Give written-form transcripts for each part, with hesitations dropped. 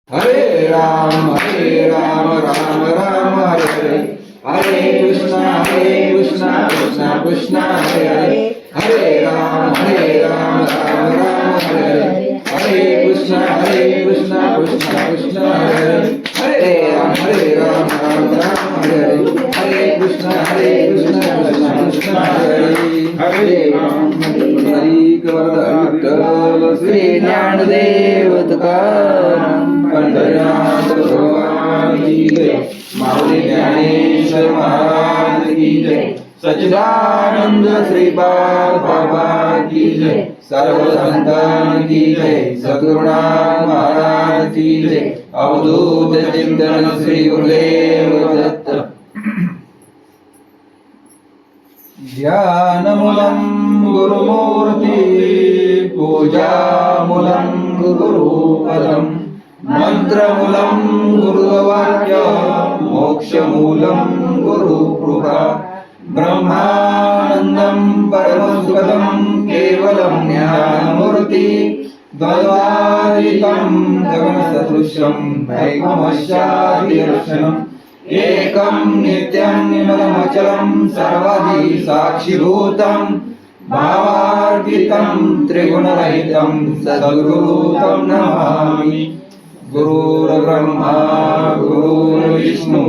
हरे राम राम राम हरे हरे, हरे कृष्णा कृष्णा कृष्णा हरे हरे, हरे राम राम राम हरे हरे, हरे कृष्णा कृष्णा कृष्णा हरे हरे, हरे राम राम हरे हरे, हरे कृष्णा कृष्णा कृष्णा हरे हरे, राम हरी गोविंद विठ्ठल श्री ज्ञानदेव तुकाराम पंढरीनाथ भगवान की जय, माऊली ज्ञानेश्वर महाराज की जय, सच्चिदानंद श्रीपाद बाबा की जय, सर्व संतान की जय, सद्गुरुनाथ महाराज की जय, अवधूत चिंतन श्री गुरुदेव दत्त। ध्यानमूलं गुरुमूर्ति, पूजामूलं गुरुपदं, मंत्रमूलं गुरुवाक्य, मोक्षमूलं गुरुकृपा, ब्रह्मानन्दं परमसुखदं केवलं ज्ञानमूर्ति, द्वैतातीतं गगनसदृशं मेघमस्यादिदर्शनम्, एकं नित्यं निर्मलमचलं सर्वधि साक्षिभूतं, भावार्पितं त्रिगुणरहितं सद्गुरुं नमामि। गुरुर्ब्रह्मा गुरुर्विष्णु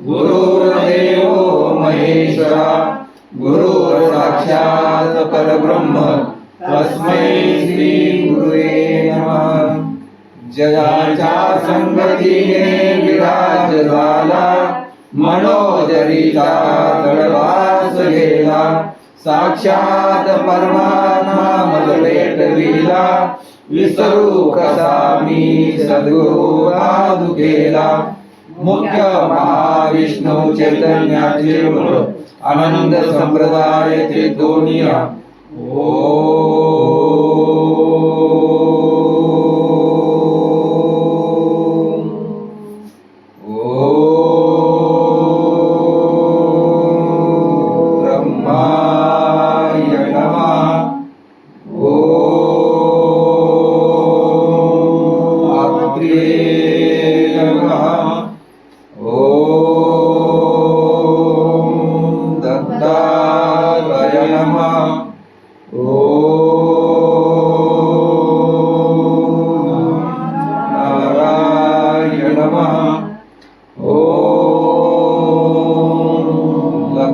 गुरुर्देवो महेश्वरा, गुरुर्साक्षात् परब्रह्म तस्मै श्री गुरुवे नमः। जयाच्या संगतीने विराज झाला, मनोदरीचा तळवास गेला, साक्षात परमात्मा मज भेटविला, विसरू कसा मी सद्गुरू साधू केला, मुख्य महाविष्णू चैतन्याचे मूळ, आनंद संप्रदाय ते दोनिया।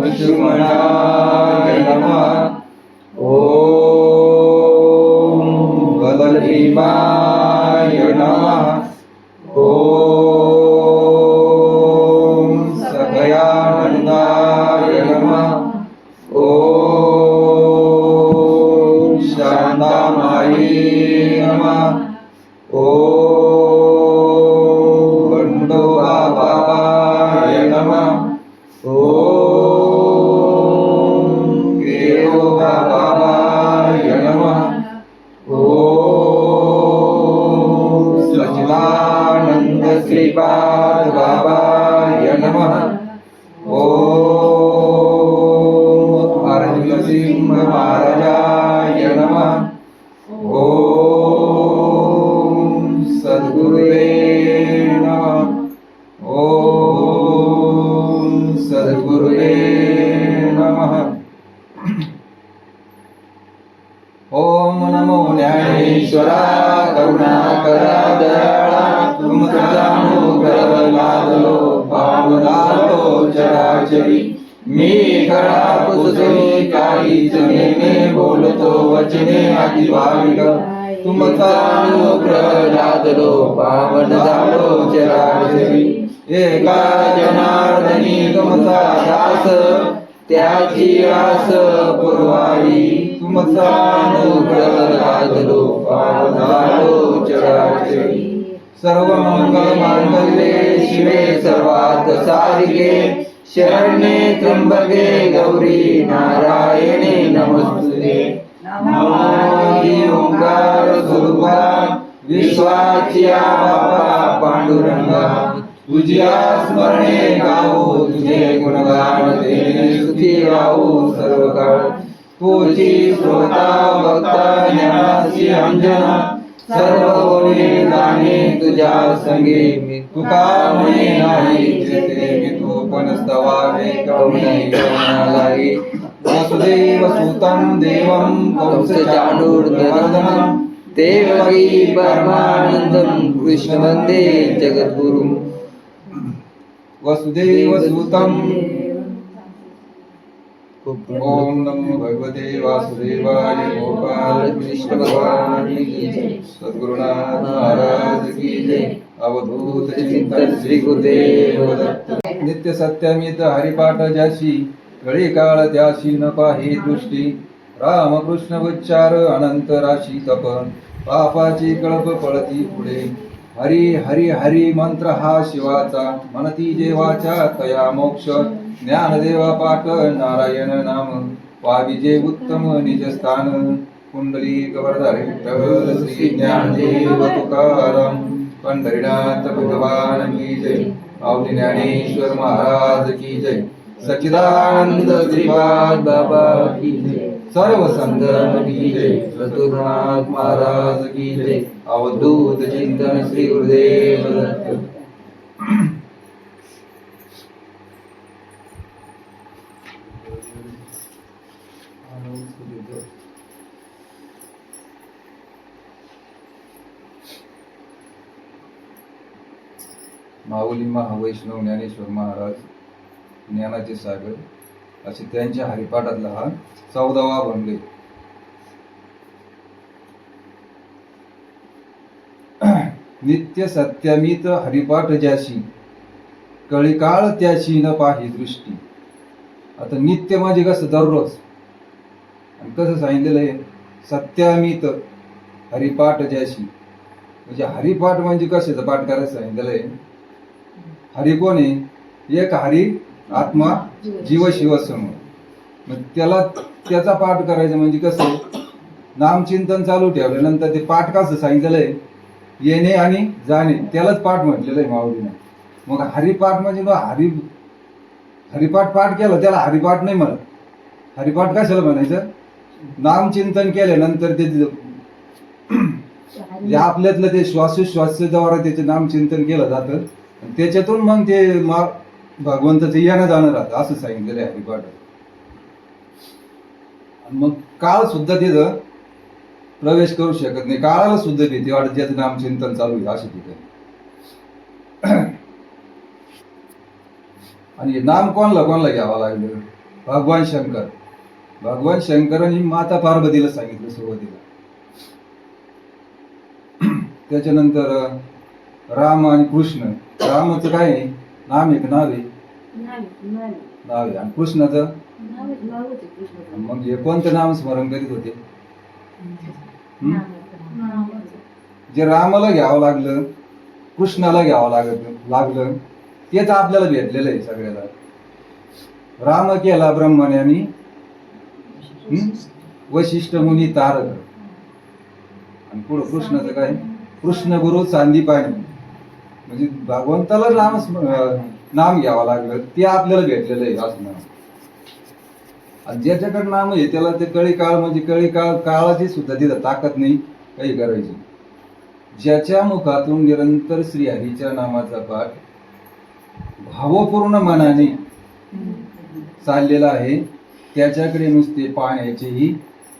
लक्ष्मणाय नमः, ओम बलभीमाय नमः, ओम सगयानंदाय नमः, ओम शांतामायी नमः, ओम बंडोबा बाबाय नमः, ओम केरोबा बाबाय नमः, ओम सच्चिदानंद श्रीपाद बाबाय नमः, ओम अर्जुन सिंह महाराजाय नमः, ओम सद्गुरुवे नमः, ओम सद्गुरुवे नमः। ओम नमो ज्ञानेश्वरा करुणाकरा दयाळा, तुमचा अनुग्रह लादलो पावनालो चराचरी, मी खरा पुसले काहीच नेने बोलतो वचने अति भाविक, तुमचा अनुग्रह लादलो पावन झालो चराचरी, एका जनार्दनी तुमचा दास त्याची आस पुरवाई, तुमचा अनुग्रह लादलो पावन झालो चराचरी, सर्व मंगल मांगल्ये शिवे सर्वार्थ साधिके, शरण्ये त्र्यंबके गौरी नारायणे नमोस्तुते, नमोऽधि ओंकार स्वरूपा विश्वाच्या बापा पांडुरंगा, तुझ्या स्मरणे गाऊ तुझे गुणगान, तेने सुखी राहू सर्व काळ, तुझी श्रोता भक्ता ज्ञानाची अंजना, सर्व कोणी जाणे तुझ्या संगे तुका म्हणे नाही जेथे मी तो पण स्तवावे कवणी कवणालाही वसुदेव सुतं देवं कंसचाणूरमर्दनं देवकी परमानंदं कृष्ण वंदे जगद्गुरुं वसुदेव सुतं ओम नमो भगवते वासुदेवाय गोपाल कृष्ण भगवान की जय सद्गुरुनाथ महाराज की जय अवधूत चिंतन श्री गुरुदेव दत्त नित्य सत्यमित हरिपाठ ज्याशी कळी काळ त्याशी न पाहे दृष्टी रामकृष्ण उच्चार अनंत राशी तप पापाची कळप पळती पुढे हरी हरी हरी मंत्र हा शिवाचा मनती देवाच्या तया मोक्ष ज्ञानदेवा पाठ नारायण नाम पाविजे उत्तम निजस्थान कुंडली गवर्धर विठ्ठल श्री ज्ञानदेव तुकाराम पंढरीनाथ भगवान की जय माऊली ज्ञानेश्वर महाराज की जय सच्चिदानंद श्रीपाद बाबा की जय सर्व संत की जय सद्गुरुनाथ महाराज की जय अवधूत चिंतन श्री गुरुदेव दत्त माऊली महावैष्णव ज्ञानेश्वर महाराज ज्ञानाचे सागर असे त्यांच्या हरिपाठातला हा 14वा भंग नित्य सत्यमित हरिपाठ ज्याशी कळीकाळ त्याशी न पाही दृष्टी. आता नित्य म्हणजे कसं दररोज, आणि कसं सांगितलेलं आहे सत्यमित हरिपाठ ज्याशी, म्हणजे हरिपाठ म्हणजे कशाचं पाठ करायचं सांगितलेलं आहे. हरी कोण आहे? एक हरी आत्मा जीव शिव समूह. मग त्याचा पाठ करायचं म्हणजे कसं नामचिंतन चालू ठेवल्यानंतर ते पाठ कसं सांगितलेलं आहे येणे आणि जाणे, त्यालाच पाठ म्हटलेलं आहे माऊलीने. मग हरिपाठ म्हणजे हरिपाठ पाठ केलं त्याला हरिपाठ नाही म्हणत. हरिपाठ कशाला म्हणायचं? नामचिंतन केल्यानंतर ते आपल्यातलं ते श्वासोश्वासाद्वारे त्याचे नामचिंतन केलं जातं, त्याच्यातून मग ते भगवंताचं येणं जाणं राहतं असं सांगितलेलं आहे हरिपाठ. मग काळ सुद्धा तिथं प्रवेश करू शकत नाही, काळाला सुद्धा भीती वाटत ज्याचं नामचिंतन चालू आहे अशा ठिकाणी. आणि नाम कोणाला घ्यावं लागलं? भगवान शंकर. भगवान शंकरांनी माता पार्वतीला सांगितलं सुरुवातीला. त्याच्यानंतर राम आणि कृष्ण. रामाचं काय आहे? नाम आहे का नाव आहे? नाव आहे. आणि कृष्णाचं मग हे कोणतं नाम स्मरण करीत होते? जे रामाला घ्यावं लागलं कृष्णाला घ्यावं लागलं तेच आपल्याला भेटलेलं आहे सगळ्याला. राम केला ब्रह्मण्यानी वशिष्ठ मुनी तारक. आणि पुढं कृष्णाचं काय? कृष्ण गुरु सांदीपानी. म्हणजे भगवंताला नाम घ्यावं लागलं ते आपल्याला भेटलेलं आहे असं नाम. आणि ज्याच्याकडे नाम आहे त्याला ते कळी काळ म्हणजे कळी काळाची सुद्धा तिथं ताकद नाही काही करायची. ज्याच्या मुखातून निरंतर श्रीहरीच्या नामाचा पाठ भावपूर्ण मनाने चाललेला आहे त्याच्याकडे नुसते पाहण्याचेही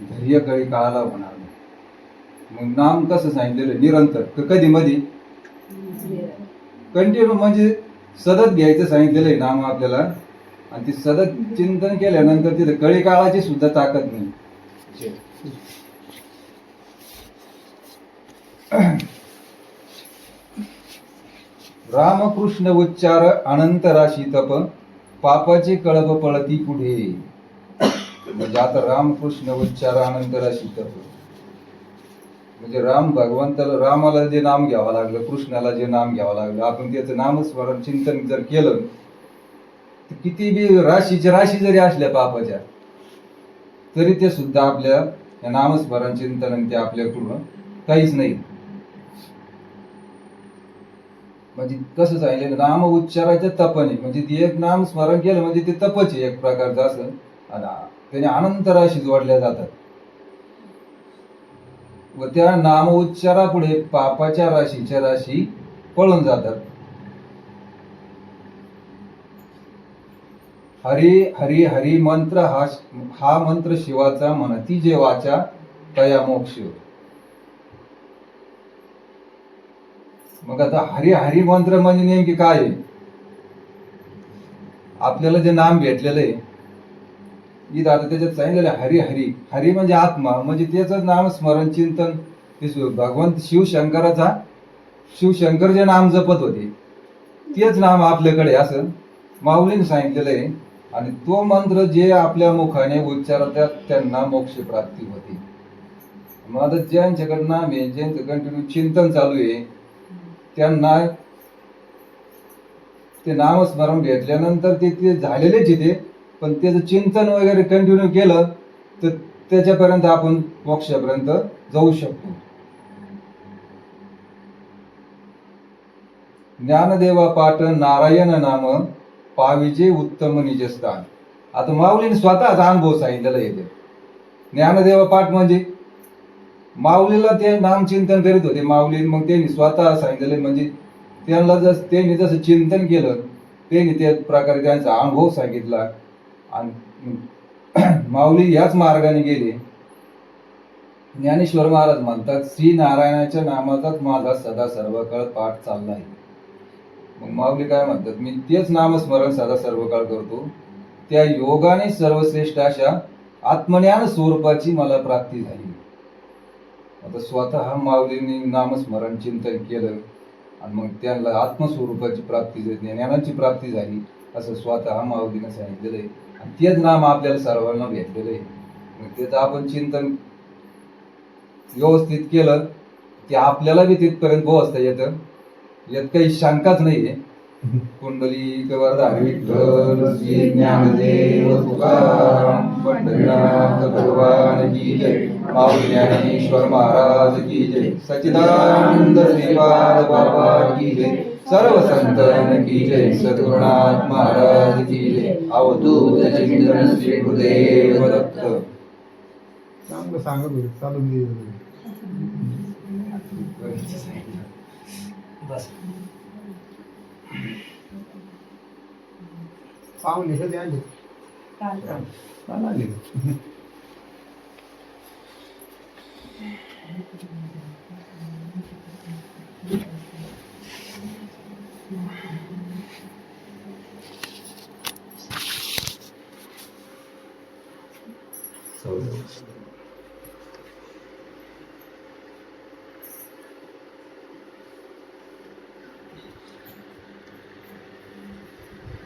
धैर्य कळी काळाला होणार नाही. मग नाम कसं सांगितलेलं? निरंतर कधी मध्ये कंटिन्यू म्हणजे सतत घ्यायचं सांगितलेलं आहे नाम आपल्याला. आणि ती सतत चिंतन केल्यानंतर तिथे कळी काळाची सुद्धा ताकद नाही. रामकृष्ण उच्चार अनंत राशी तप पापाची कळप पळती पुढे. म्हणजे आता रामकृष्ण उच्चार अनंत राशी तप म्हणजे रामाला जे नाम घ्यावं लागलं, कृष्णाला जे नाम घ्यावं लागलं, आपण त्याचं नामस्मरण चिंतन जर केलं तर किती बी राशी जरी असल्या पापाच्या तरी ते सुद्धा आपल्या नामस्मरण चिंतन ते आपल्याकडून काहीच नाही. म्हणजे कसं सांगितलं नाम उच्चाराच्या तपने, म्हणजे ते एक नाम स्मरण केलं म्हणजे ते तपच आहे एक प्रकारचं असं. त्याने अनंत राशी जोडल्या जातात. व त्या नाम उच्चारापुढे पापाच्या राशीच्या राशी पळून जातात. हरी हरी हरी मंत्र हा मंत्र शिवाचा म्हणती जे वाचा तया मोक्ष. मग आता हरी हरी मंत्र म्हणजे नेमकी काय आहे? आपल्याला जे नाम भेटलेलं आहे इथं आता त्याच्यात सांगितलेलं आहे हरी हरी. हरी म्हणजे आत्मा, म्हणजे त्याचं नाम स्मरण चिंतन भगवंत शिवशंकर जे नाम जपत होते तेच नाम आपल्याकडे असं माऊलीने सांगितलेलं आहे. आणि तो मंत्र जे आपल्या मुखाने उच्चारतात त्यांना मोक्ष प्राप्ती होते. मग आता ज्यांच्याकडे नाम आहे, ज्यांचं कंटिन्यू चिंतन चालू आहे त्यांना ते नामस्मरण घेतल्यानंतर ते झालेलेच आहे. पण त्याचं चिंतन वगैरे कंटिन्यू केलं तर त्याच्यापर्यंत आपण मोक्षापर्यंत जाऊ शकतो. ज्ञानदेवा पाठ नारायण नाम पाविजे उत्तम निजस्थान. आता माऊलीने स्वतःचा अनुभव सांगितलेला येते. ज्ञानदेवा पाठ म्हणजे माऊलीला ते नामचिंतन करीत होते माऊली, मग त्यांनी स्वतः सांगितलेले म्हणजे त्यांनी जसं चिंतन केलं त्यांनी त्या प्रकारे त्यांचा अनुभव सांगितला. आणि माऊली याच मार्गाने गेले. ज्ञानेश्वर महाराज म्हणतात श्री नारायणाच्या नामाचाच माझा सदा सर्व काळ पाठ चालला आहे. मग माऊली काय म्हणतात, मी तेच नामस्मरण सदा सर्व काळ करतो. त्या योगाने सर्वश्रेष्ठ अशा आत्मज्ञान स्वरूपाची मला प्राप्ती झाली. आता स्वतः माऊलींनी नामस्मरण चिंतन केलं आणि मग त्यांना आत्मस्वरूपाची प्राप्ती झाली, ज्ञानाची प्राप्ती झाली असं स्वतः माऊलीने सांगितलेलं आहे. आणि तेच नाम आपल्याला सर्वांना भेटलेलं आहे. मग त्याचं आपण चिंतन व्यवस्थित केलं की आपल्याला बी तिथपर्यंत पोहोचता येतं. यात काही शंकाच नाहीये. कुंडली वरदारी विठ्ठल श्री ज्ञानदेव तुकाराम पंढरीनाथ भगवान की जय. माऊली ज्ञानेश्वर महाराज की जय. सच्चिदानंद श्रीपाद बाबा की जय. सर्व संतन की जय. सद्गुरुनाथ महाराज की जय. अवधूत चिंतन श्री गुरुदेव दत्त. चांगलं सांगत होते, चालून दे. बस पाहुणे कधी आले? काल आले.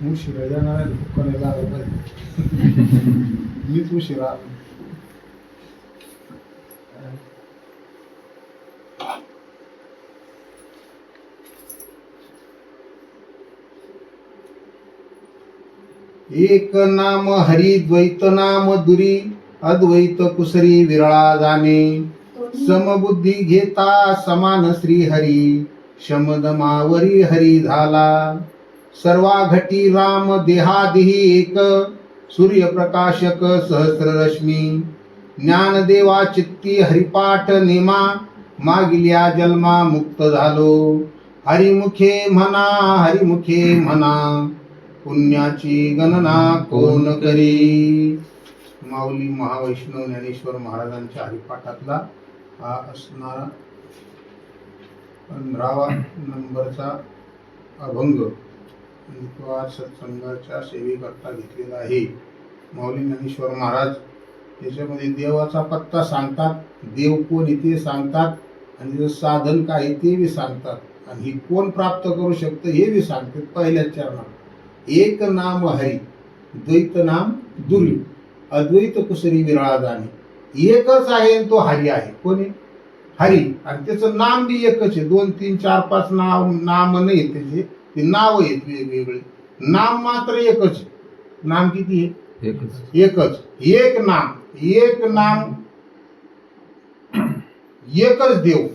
उशिरा जाणार आहे, कोणाला आलं पाहिजे. मीच उशिरा आलो. एक नाम हरी द्वैत नाम दुरी अद्वैत कुसरी विरळा जाणे. समबुद्धी घेता समान श्री हरी शमदमावरी हरी झाला. सर्वा घटी राम देहादिही एक सूर्यप्रकाशक सहस्र रश्मी. ज्ञानदेवा चित्ती हरिपाठ नेमा मागिल्या जन्मा मुक्त झालो. हरिमुखे म्हणा पुण्याची गणना कोण करी. माऊली महावैष्णव ज्ञानेश्वर महाराजांच्या हरिपाठातला हा असणारा 15वा नंबरचा अभंग तो आज सत्संगाच्या सेवेकरता घेतलेला आहे. माऊली ज्ञानेश्वर महाराज याच्यामध्ये देवाचा पत्ता सांगतात, देव कोण ते सांगतात आणि त्याचं साधन काय ते बी सांगतात आणि हे कोण प्राप्त करू शकतं हे बी सांगतात. पहिल्याच चरणात एक नाम हरी द्वैत नाम दुरी अद्वैत कुसरी विरळा जाणे. एकच आहे आणि तो हरी आहे. कोणी हरी आणि त्याचं नाम बी एकच आहे. 2 3 4 5 नाम नाही त्याचे, ते नाव आहेत वेगवेगळे, नाम मात्र एकच आहे. नाम किती आहे? एकच. एक नाम एकच देव.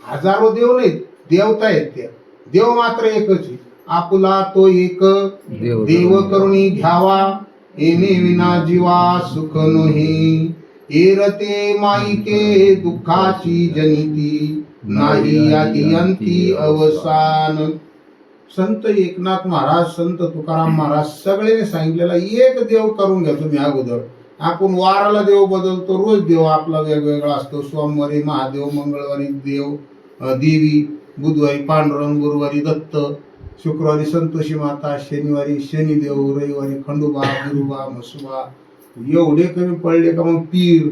हजारो देव नाहीत, देवता आहेत त्या. देव मात्र एकच आहे. आपुला तो एक देव करुणी घ्यावा. येणे विना जीवा सुख नोही. एरते माईके दुःखाची जनिती, नाही आदी अंती अवसान. संत एकनाथ महाराज, संत तुकाराम महाराज सगळ्यांनी सांगितलेला एक देव करून घ्या तुम्ही अगोदर. आपण वाराला देव बदलतो, रोज देव आपला वेगवेगळा असतो. सोमवारी महादेव, मंगळवारी देव देवी, बुधवारी पांडुरंग, गुरुवारी दत्त, शुक्रवारी संतोषी माता, शनिवारी शनिदेव, रविवारी खंडोबा, गुरुबा, म्हसोबा. एवढे कमी पडले का मग पीर,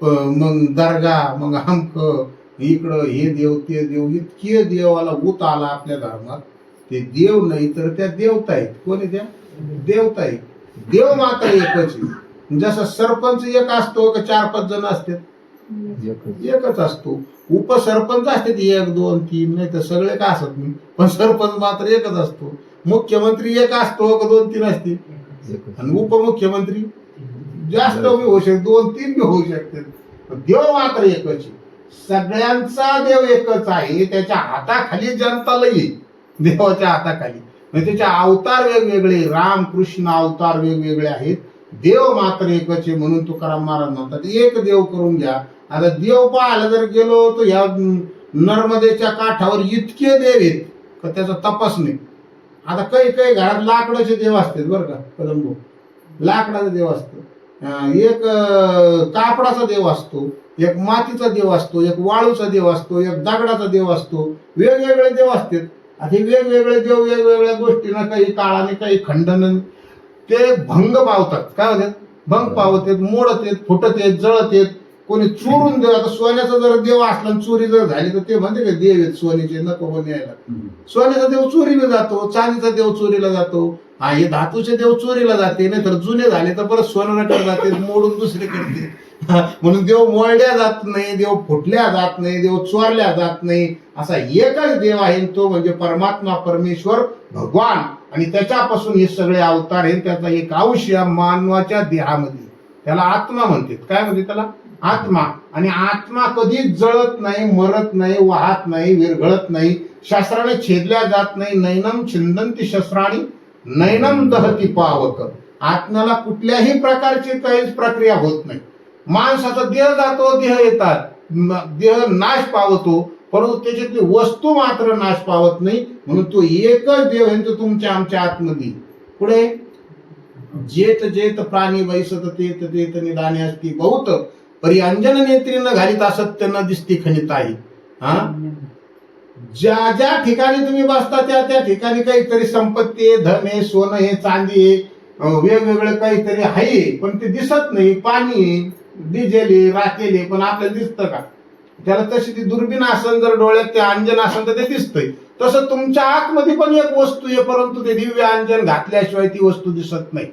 मग दर्गा, मग हमक, इकडं हे देव ते देव. इतके देवाला उत आला आपल्या धर्मात. ते देव नाही तर त्या देवता आहेत. कोणी त्या देवता आहेत. देव मात्र एकच आहे. जसं सरपंच एक असतो का 4-5 जण असतात? एकच असतो. उपसरपंच असतात 1, 2, 3, नाही तर सगळे का असत नाही, पण सरपंच मात्र एकच असतो. मुख्यमंत्री एक असतो का 2-3 असते, आणि उपमुख्यमंत्री जास्त बी होऊ शकते, 2-3 बी होऊ शकते. देव मात्र एकच आहे. सगळ्यांचा देव एकच आहे. त्याच्या हाताखाली जनता लई, देवाच्या हाताखाली. म्हणजे त्याचे अवतार वेगवेगळे, राम कृष्ण अवतार वेगवेगळे आहेत. देव मात्र एकच आहे. म्हणून तुकाराम महाराज म्हणतात एक देव करून घ्या. आता देव पाहायला जर गेलो तर ह्या नर्मदेच्या काठावर इतके देव आहेत का त्याचा तपास नाही. आता काही काही घरात लाकडाचे देव असतात बरं का कदंबो, लाकडाचा देव असतो, एक कापडाचा देव असतो, एक मातीचा देव असतो, एक वाळूचा देव असतो, एक दगडाचा देव असतो. वेगवेगळे देव असतात. आता हे वेगवेगळे देव वेगवेगळ्या गोष्टींना, काही काळाने, काही खंडन, ते भंग पावतात. काय होतात? भंग पावतात, मोडतात, फुटतात, जळतात. कोणी चोरून देव. आता सोन्याचा जर देव असला आणि चोरी जर झाली तर ते म्हणते का देव आहेत सोन्याचे, नको पण यायला. सोन्याचा देव चोरीला जातो, चांदीचा देव चोरीला जातो. हे धातूचे देव चोरीला जाते, नाही तर जुने झाले तर परत सोन्याकडे जाते, मोडून दुसरे करते. म्हणून देव मोडल्या जात नाही, देव फुटल्या जात नाही, देव चोरल्या जात नाही. असा एकच देव आहे, तो म्हणजे परमात्मा, परमेश्वर, भगवान. आणि त्याच्यापासून हे सगळे अवतार आहेत. त्याचा एक अंश मानवाच्या देहामध्ये, त्याला आत्मा म्हणतात. काय म्हणते त्याला? आत्मा. आणि आत्मा कधीच जळत नाही, मरत नाही, वाहत नाही, विरघळत नाही, शस्त्राने छेदल्या जात नाही. नैनम छिंदंती शस्त्राणी नैनम दहती पावक. आत्म्याला कुठल्याही प्रकारची काहीच प्रक्रिया होत नाही. माणसाचा देह जातो, देह येतात, देह नाश पावतो, परंतु त्याच्यातली वस्तू मात्र नाश पावत नाही. म्हणून तो एकच देव आहे तो तुमच्या आमच्या आतमध्ये. पुढे जेत जेत प्राणी वैसत तेत तेत निदाने असती बहुत, परी अंजन नेत्री न घालित असत्य न दिसती खनित आहे. ज्या ज्या ठिकाणी तुम्ही बसता त्या त्या ठिकाणी काहीतरी संपत्ती आहे, धन आहे, सोनं आहे, चांदी आहे, वेगवेगळं काहीतरी आहे, पण ते दिसत नाही. पाणी आहे, डिझेल आहे, राखेल आहे, पण आपल्याला दिसतं का? त्याला तशी ती दुर्बीण असेल, जर डोळ्यात ते अंजन असेल तर ते दिसतंय. तसं तुमच्या आतमध्ये पण एक वस्तू आहे, परंतु ते दिव्य अंजन घातल्याशिवाय ती वस्तू दिसत नाही.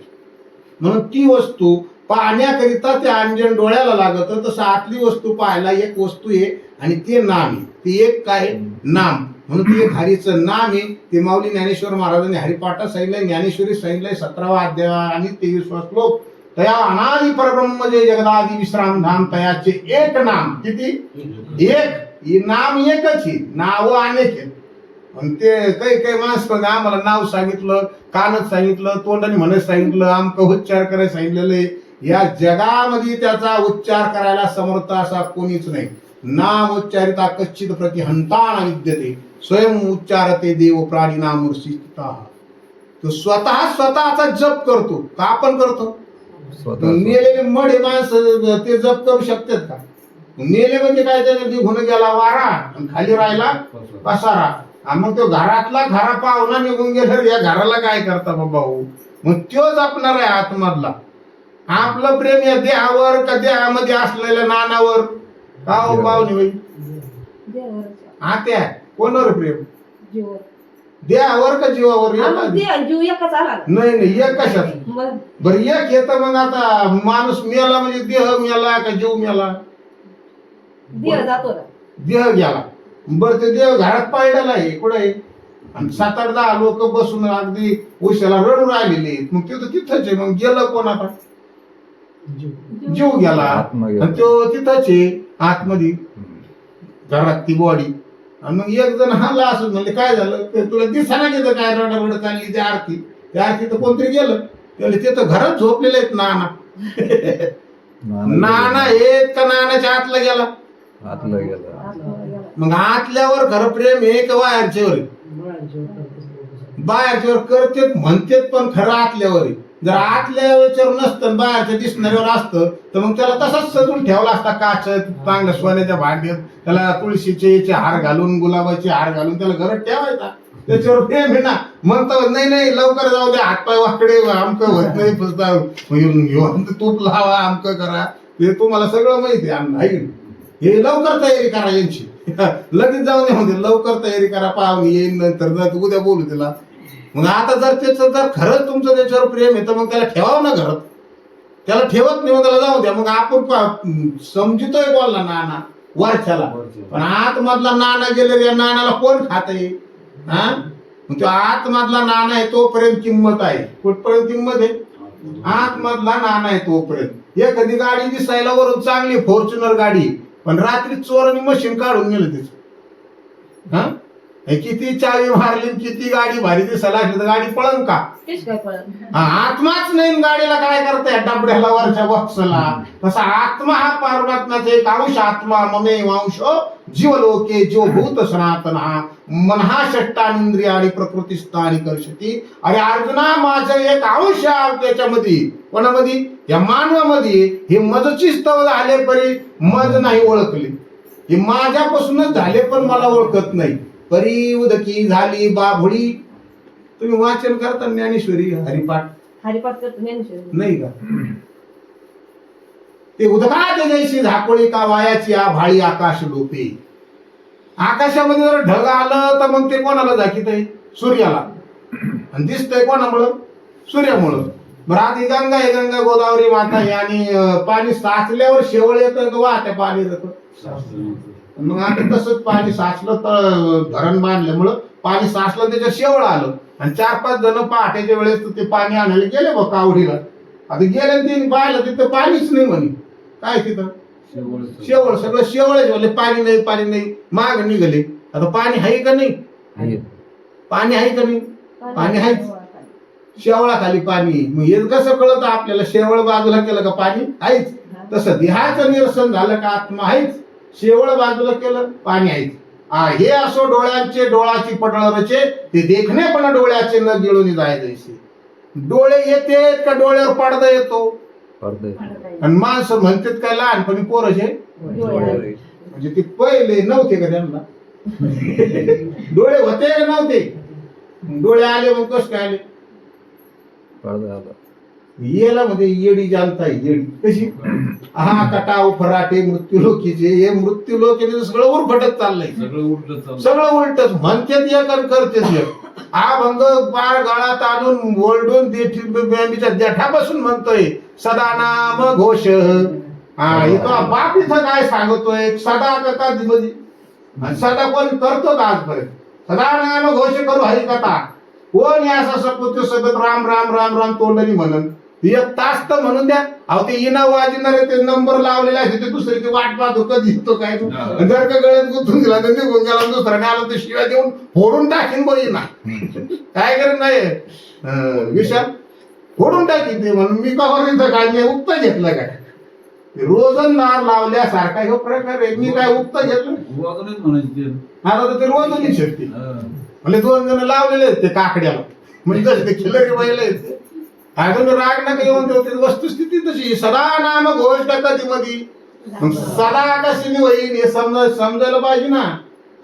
म्हणून ती वस्तू पाहण्याकरिता ते अंजन डोळ्याला लागतं. तसं आतली वस्तू पाहायला एक वस्तू आहे, आणि ते नाम आहे. ते एक काय? नाम. म्हणून ते एक हरीचं नाम आहे. ते माऊली ज्ञानेश्वर महाराजांनी हरिपाठात सांगितलंय, ज्ञानेश्वरी सांगितलंय 17वा अध्याय आणि 23वा श्लोक. तया अनादि परब्रह्म जय जगदादि विश्राम धाम तयाचे एक नाम. किती? एक. नाम एकच आहे, नाव अनेक आहेत. पण ते काही काही माणसं आम्हाला नाव सांगितलं, कानच सांगितलं, तोंडाने म्हणत सांगितलं, आमक उच्चार करायला सांगितलेलं. या जगामध्ये त्याचा उच्चार करायला समर्थ असा कोणीच नाही. नाम उच्चारिता कच्चित प्रति हंताना विद्यते, स्वयं उच्चारते देव प्राणी नामूर्षिता. तो स्वतःचा जप करतो का? आपण करतो? मेलेले मडे माणसं ते जप करू शकतात का? मेले म्हणजे काय? त्याच्या निघून गेला वारा आणि खाली राहिला पसारा. मग तो घरातला खरा पाहुणा निघून गेला, या घराला काय करता बाबा? मग तो जपणार आहे आतमधला. आपलं प्रेम या देहावर का देहामध्ये असलेल्या नानावर? का हो पाहुणे बाई? आत्या कोणावर प्रेम? देहावर का जीवावर? नाही नाही, एक कशात? बरं एक येत. मग आता माणूस मेला म्हणजे देह मेला का जीव मेला? देह गेला. बरं ते देव घरात पाहिलेला आहे कुठे? आणि 7-8-10 लोक बसून अगदी उशाला रडून राहिलेले. मग ते तर तिथंच आहे. मग गेलं कोण? आता जीव गेला आणि तो तिथंच आहे आतमध्ये घरात ती बॉडी. आणि मग एक जण हल्ला असं म्हणले काय झालं? तुला दिसाना घेतं काय रडरड चालली त्या आरती? त्या आरती तर कोणतरी गेलं. त्याला ते तर घरात झोपलेले आहेत नाना. नाना येत का नानाच्या आतला गेला? आतला गेला. मग आतल्यावर खरं प्रेम आहे का बाहेरच्यावर? बाहेरच्यावर करतेत म्हणतेत पण खरं आतल्यावर आहे. जर आतल्या याच्यावर नसतं बाहेरच्या दिसणाऱ्यावर असतं तर मग त्याला तसाच सजून ठेवला असता, काच चांगल्या सोन्याच्या भांड्यात त्याला तुळशीचे याचे हार घालून, गुलाबाचे हार घालून त्याला घरात ठेवायचा. त्याच्यावर प्रेम आहे ना. म्हणतो नाही नाही लवकर जाऊ दे, हातपाय वाकडे, आमकं होत नाही, तूप लावा, आमकं करा, ते तुम्हाला सगळं माहिती आहे. हे लवकर तयारी करा यांची, लगेच जाऊ दे म्हणजे लवकर तयारी करा, पाहुणे येईन नंतर, उद्या बोलू त्याला. मग आता जर त्याचं जर खरंच तुमचं त्याच्यावर प्रेम आहे तर मग त्याला ठेवावं ना घरात. त्याला ठेवत नाही, मग त्याला जाऊ द्या. मग आपण समजितोय बोलला नाना वरच्याला, पण आतमधला नाना गेले, या नानाला कोण खात आहे? हा, मग तो आतमधला नाना आहे तोपर्यंत किंमत आहे. कुठपर्यंत किंमत आहे? आतमधला नाना आहे तोपर्यंत. एखादी गाडी दिसायला वरून चांगली फॉर्च्युनर गाडी, पण रात्री चोरांनी मशीन काढून गेलं त्याचं. हा, किती चावी मारली, किती गाडी भारी दिसायला लागली तर गाडी पळन का? आत्माच नाही गाडीला काय करताय डबड्याला, वरच्या बॉक्सला. तसा आत्मा हा परमात्म्याचा एक अंश. आत्मा ममे अंश जीवलोके जीवभूत सनातन मन हा षष्टानिंद्रिया आणि प्रकृती स्थानी करशती. अरे अर्जुना, माझं एक अंश त्याच्यामध्ये. कोणामध्ये? या मानवामध्ये. हे मजची स्तव झाले परी मज नाही ओळखले, हे माझ्यापासूनच झाले पण मला ओळखत नाही. परी उदकी झाली बाभुळी. तुम्ही वाचन करता ज्ञानेश्वरी, हरिपाठ करतो ज्ञानेश्वरी नाही का? ते उदकात जैशी झाकोळी का वायाची भाळी आकाश लोपे. आकाशामध्ये जर ढग आलं तर मग ते कोणाला झाकीत आहे? सूर्याला. आणि दिसतंय कोणामुळं? सूर्यामुळं. बरं, आधी गंगा आहे, गंगा गोदावरी माता आहे, आणि पाणी साचल्यावर शेवळ येतं का वाहत्या पाणी येतं? मग आता तसंच पाणी साचलं तर धरण बांधल्यामुळं पाणी साचलं, त्याच्यात शेवळ आलं, आणि 4-5 जण पहाटेच्या वेळेस ते पाणी आणायला गेले बघ कावडीला. आता गेले तिने पाहिलं तिथं पाणीच नाही म्हणे. काय तिथं? शेवळ. सगळं शेवळच बोलले, पाणी नाही पाणी नाही. माग निघाले. आता पाणी आहे का नाही? पाणी आहे का नाही? पाणी आहेच. शेवळाखाली पाणी. मग हे कसं कळतं आपल्याला? शेवळ बाजूला केलं का पाणी आहेच. तसं देहाचं निरसन झालं का आत्मा आहेच. शेवळ बाजूला केलं पाणी आहेच. हे असो डोळ्यांचे डोळाची पटळ रचे, ते देखणे पण डोळ्याचे न गिळून जायचे. डोळे येतेत का डोळ्यावर पडदा येतो? आणि माणसं म्हणतात काय लहानपणी पोरचे म्हणजे ते पहिले नव्हते का त्यांना? डोळे होते का नव्हते? डोळे आले मग कस काय आले? येला मध्ये येडी जानता येडी कशी? हा कटाव फराटे मृत्यू लोकीचे. हे मृत्यू लोकीने सगळं उरफटत चाललंय, सगळं उलटच म्हणतेच एक आणि करतेच एक. हा भंग पार गळात आणून ओरडून देठापासून म्हणतोय सदा नाम घोष. हा, इथं बाप इथं काय सांगतोय? सदा कथा मध्ये सदा कोण करतो का आजपर्यंत? सदा नाम घोष करू हरिकथा. कोण असा सपुत्र सतत राम राम राम राम तोंडणी म्हणून 1 तास तर म्हणून द्या. अहो, ते इना वाजणारे ते नंबर लावलेले आहे, ते दुसरे ते वाट पाहतो कधी येतो काय. जर का गळ्यात गुंतून दिला तर निघून गेला, दुसऱ्याने आला तर शिवाय देऊन फोडून टाकीन बघी ना. काय करत नाही विशाल, फोडून टाकीन ते. म्हणून मी का काय मी उक्त घेतलं काय? रोजंदार लावल्यासारखा हे प्रकार आहे. मी काय उक्त घेतलं? आता तर ते रोजच शकते. म्हणजे 2 जण लावलेले आहेत ते काकड्याला, म्हणजे ते खिल्लारी बैल आहेत. अजून राग नका येऊन ठेवते. वस्तुस्थिती तशी. सदा नाम घोष कधी मधी. सदा कशी होईल हे समजायला पाहिजे ना.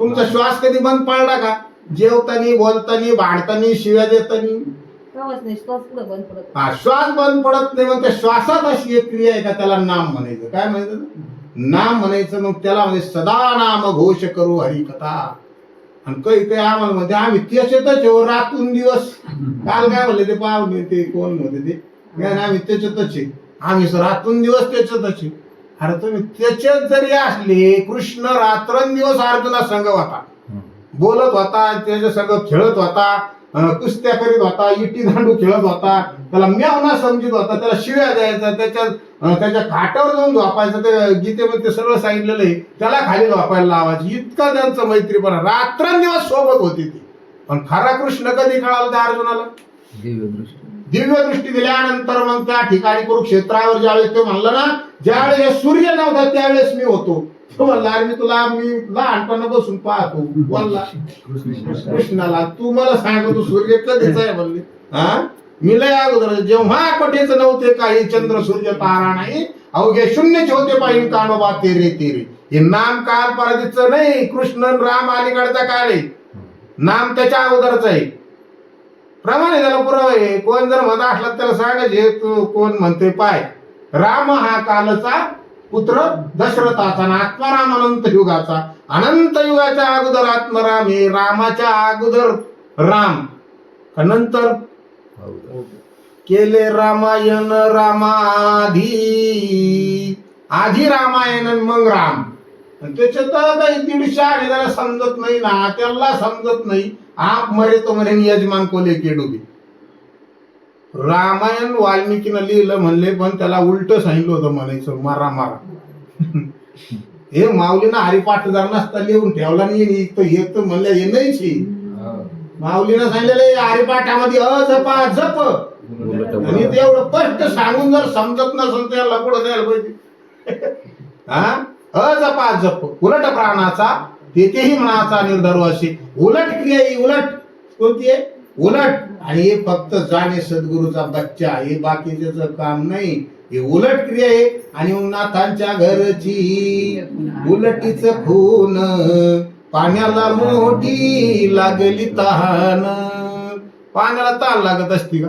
तुमचा श्वास कधी बंद पडला का? जेवतानी, बोलतानी, भांडतानी, शिव्या देतानी श्वास बंद पडत नाही. मग त्या श्वासात अशी एक क्रिया आहे का त्याला नाम म्हणायचं. काय म्हणायचं? नाम म्हणायचं. मग त्याला म्हणजे सदा नाम घोष करू हरिकथा. आणि काही आम्हाला मध्ये आम्ही त्याच्यातच रातून दिवस. काल काय म्हणले ते पाहुणे ते कोण होते ते, आम्ही त्याच्यातच आहे. आम्ही रातून दिवस त्याच्यातच आहे. अरे तुम्ही त्याच्यात जरी असले, कृष्ण रात्रंदिवस अर्जुना संग होता, बोलत होता, त्याच्या संग खेळत होता, कुस्त्या करीत होता, इटी दांडू खेळत होता, त्याला मेवना समजित होता, त्याला शिव्या द्यायचा, त्याच्या खाटावर जाऊन झोपायचं. ते गीतेमध्ये ते सगळं सांगितलेलं आहे. त्याला खाली झोपायला लावायची. इतका त्यांचं मैत्रीपणा. रात्रंदिवस सोबत होती ती. पण खरा कृष्ण कधी कळाला त्या अर्जुनाला? दिव्य दृष्टी दिल्यानंतर मग त्या ठिकाणी कुरुक्षेत्रावर ज्यावेळेस ते म्हणलं ना ज्यावेळेस सूर्य नव्हता त्यावेळेस मी होतो. तो म्हणला अरे मी लहानपणा बसून पाहतो बोलला कृष्णाला, तू मला सांगतो सूर्य कधीच आहे म्हणले. हा मी लय अगोदर जेव्हा कोठेच नव्हते काही चंद्र सूर्य तारा नाही, अवघे शून्यच होते पाहिजे कानोबा तेरे तेरे. हे नाम काल परदेशचं नाही, कृष्ण राम अलीकडचा काळ आहे. नाम त्याच्या अगोदरच आहे. प्रमाणे त्याला पुरावा आहे. कोण जर म्हणत असला त्याला सांगायचे तू कोण म्हणते पाय. राम हा कालचा पुत्र दशरथाचा आणि आत्माराम अनंत युगाचा. अनंत युगाच्या अगोदर आत्माराम हे रामाच्या अगोदर राम. नंतर केले रामायण रामाधी, आधी रामायण मग राम. त्याच्यात काही 150 आणि त्याला समजत नाही ना, त्याला समजत नाही. आप मरे तो मरे यजमान को लेके डुबे. रामायण वाल्मिकीनं लिहिलं म्हणले, पण त्याला उलट सांगितलं होतं म्हणायचं मारा मारा. हे माऊलीनं हरिपाठ जर नसता लिहून ठेवला नाही येत म्हणलं हे नाहीच. माऊलीनं सांगितलेलं हरिपाठामध्ये अजपा जप, आणि ते एवढं स्पष्ट सांगून जर समजत नसेल त्याला पुढे द्यायला पाहिजे. हा अजपा जप उलट प्राणाचा तेथेही मनाचा निर्धारू असे. उलट क्रिया ही उलट कोणती आहे उलट. आणि हे फक्त जाणे सद्गुरूचा बच्चा, हे बाकीचं काम नाही. हे उलट क्रिया आहे. आणि नाथांच्या घरची उलटीच खून, पाण्याला मोठी लागली तहान. पाण्याला तहान लागत असती का?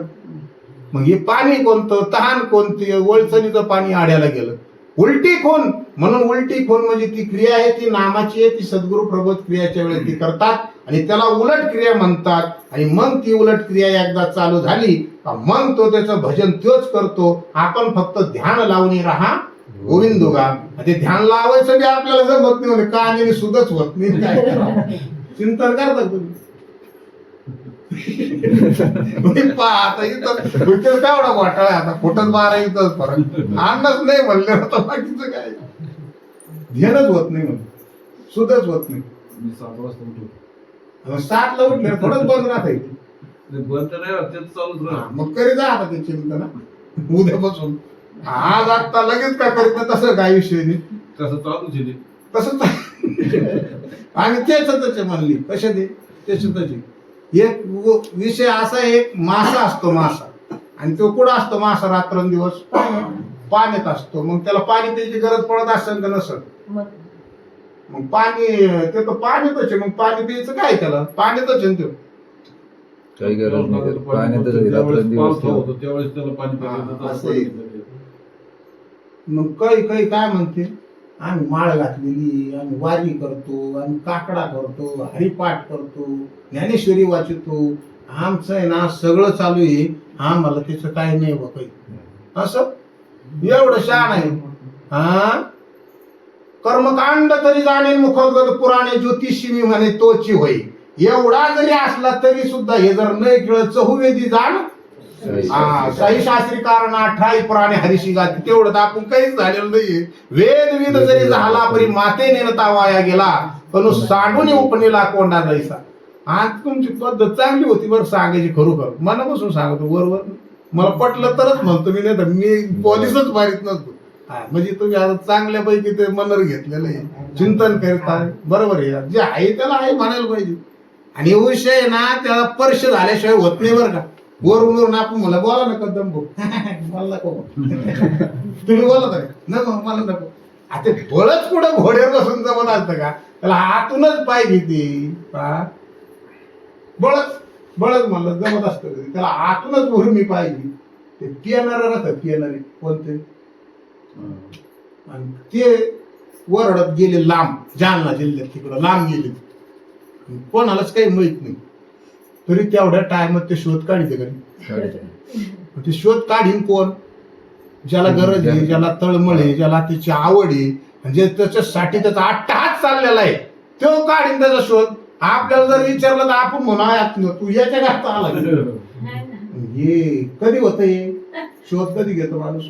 मग हे पाणी कोणतं, तहान कोणती? वळचणीचं पाणी आड्याला गेलं. उलटी खून, म्हणून उलटी खून म्हणजे ती क्रिया आहे, ती नामाची आहे, ती सद्गुरु प्रबोध क्रियाच्या वेळेस ती करतात आणि त्याला उलट क्रिया म्हणतात. आणि मग ती उलट क्रिया एकदा चालू झाली का मग तो त्याचं भजन तोच करतो. आपण फक्त ध्यान लावून राहा गोविंदोगा. ते ध्यान लावायचं बी आपल्याला जमत नाही म्हणजे का आणि सुद्धच होत नाही. काय चिंतन करतात तुम्ही आता इथं केवढा घोटाळा आता खोटच बारा इथंच फरक. अन्नच नाही म्हणले होतं बाकीचं काय ध्यानच होत नाही म्हणून सुद्धच होत नाही. 7 वाजता उठतो. 7 ला उठले थोडंच बंद राहते. बंद नाही होत, तेच चालूच राहत. मग करी जा आता ते चिंतन उद्यापासून. आज आता लगेच का करीत तसं काय विषय नाही, तसं चालूच आहे. तसंच आणि त्याच म्हणली कशा ते त्याच्यातच. एक विषय असा एक मासा असतो, मासा. आणि तो कुठं असतो मासा रात्रंदिवस पाण्यात असतो. मग त्याला पाणी त्याची गरज पडत असेल का नसेल. मग पाणी ते तर पाण्यातच आहे. मग पाणी प्यायचं काय त्याला, पाण्यातच आहे तो. काही गरज नाही पाण्यातच पाऊस होतो त्यावेळेस त्याला पाणी प्यायचं. मग काही काही काय म्हणते, आम्ही माळ घातलेली, आम्ही वारी करतो, आम्ही काकडा करतो, हरिपाठ करतो, ज्ञानेश्वरी वाचतो, आमचं आहे ना सगळं चालू आहे, आम्हाला त्याचं काय नाही बा काही. असं एवढं शान आहे. हा कर्मकांड तरी जाणे मुखोद्गत पुराणे ज्योतिषी मी म्हणे तोची होई. एवढा जरी असला तरी सुद्धा हे जर नाही कळत चहुवेदी जाण साई शास्त्री कारण 18 पुराणे हरिशी गाती. तेवढं तर आपण काहीच झालेलं नाहीये. वेद विद जरी झाला परी माते नेनता वाया गेला, पण सांडून उपनेला कोंडा जायचा. आज तुमची पद्धत चांगली होती बरं सांगायची, खरोखर मनापासून सांगतो. बरोबर मला पटलं तरच म्हणतो मी, नाही तर मी पॉलिसच मारित नसतो. म्हणजे तुम्ही आता चांगल्यापैकी ते मनर घेतलेलं आहे, चिंतन करताय. बरोबर आहे, जे आहे त्याला आहे म्हणायला पाहिजे. आणि विषय ना त्याला स्पर्श झाल्याशिवाय होत नाही बरं का. वरून वरून आपण मला बोला ना कदम भाऊ मला नको तुम्ही बोलत आहे नको मला नको. आता बळच कुठं घोड्यावर बसून जमत असतं का, त्याला आतूनच पाय घेते. बळच बळच म्हणलं जमत असतं कधी, त्याला आतूनच उर्मी पाहिजे. ते पिणारं राहतं, पिणारे कोणते. आणि ते वरडत गेले लांब, जालना जिल्ह्यात तिकडं लांब गेले, कोणालाच काही माहित नाही. तरी तेवढ्या टायमात ते शोध काढते का, ते शोध काढीन कोण, ज्याला गरज आहे, ज्याला तळमळ आहे, ज्याला त्याची आवड आहे, म्हणजे त्याच्यासाठी त्याचा अट्टहास चाललेला आहे, तो काढीन त्याचा शोध. आपल्याला जर विचारलं तर आपण म्हणा तू याच्या घात आला. हे कधी होत, हे शोध कधी घेतो माणूस,